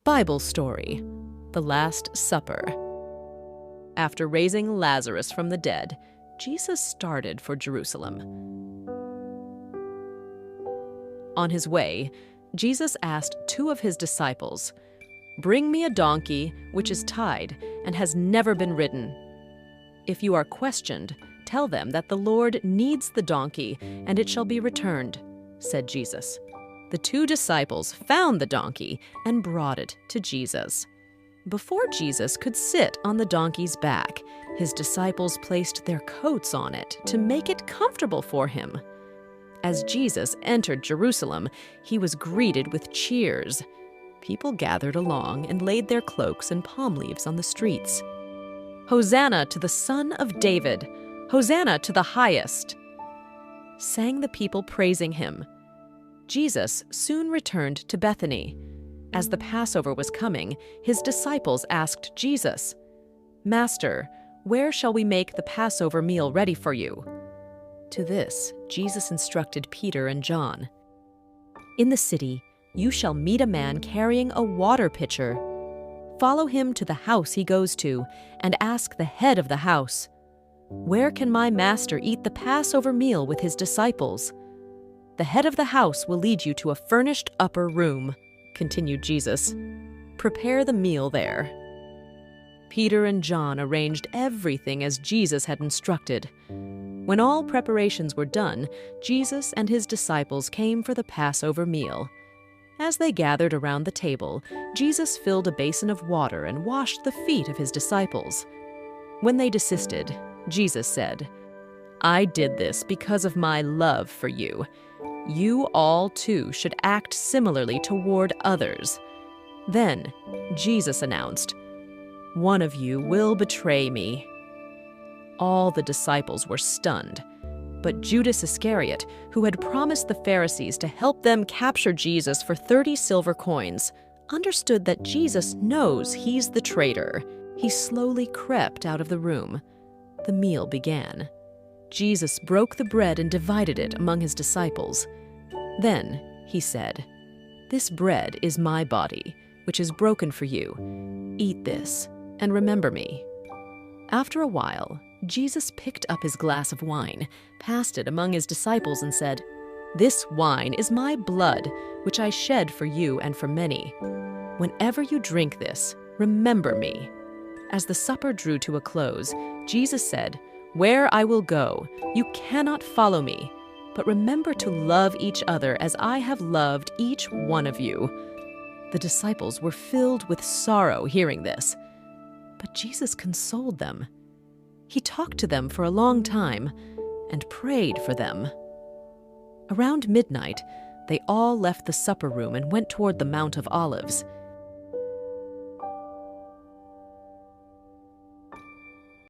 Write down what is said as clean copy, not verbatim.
Bible story, The Last Supper. After raising Lazarus from the dead, Jesus started for Jerusalem. On his way, Jesus asked two of his disciples, "Bring me a donkey which is tied and has never been ridden. If you are questioned, tell them that the Lord needs the donkey and it shall be returned," said Jesus. The two disciples found the donkey and brought it to Jesus. Before Jesus could sit on the donkey's back, his disciples placed their coats on it to make it comfortable for him. As Jesus entered Jerusalem, he was greeted with cheers. People gathered along and laid their cloaks and palm leaves on the streets. "Hosanna to the Son of David! Hosanna to the highest!" sang the people praising him. Jesus soon returned to Bethany. As the Passover was coming, his disciples asked Jesus, "Master, where shall we make the Passover meal ready for you?" To this, Jesus instructed Peter and John, "In the city, you shall meet a man carrying a water pitcher. Follow him to the house he goes to and ask the head of the house, 'Where can my master eat the Passover meal with his disciples?' The head of the house will lead you to a furnished upper room," continued Jesus. "Prepare the meal there." Peter and John arranged everything as Jesus had instructed. When all preparations were done, Jesus and his disciples came for the Passover meal. As they gathered around the table, Jesus filled a basin of water and washed the feet of his disciples. When they desisted, Jesus said, "I did this because of my love for you. You all, too, should act similarly toward others." Then Jesus announced, "One of you will betray me." All the disciples were stunned, but Judas Iscariot, who had promised the Pharisees to help them capture Jesus for 30 silver coins, understood that Jesus knows he's the traitor. He slowly crept out of the room. The meal began. Jesus broke the bread and divided it among his disciples. Then he said, "This bread is my body, which is broken for you. Eat this and remember me." After a while, Jesus picked up his glass of wine, passed it among his disciples, and said, "This wine is my blood, which I shed for you and for many. Whenever you drink this, remember me." As the supper drew to a close, Jesus said, "Where I will go, you cannot follow me, but remember to love each other as I have loved each one of you." The disciples were filled with sorrow hearing this, but Jesus consoled them. He talked to them for a long time and prayed for them. Around midnight, they all left the supper room and went toward the Mount of Olives.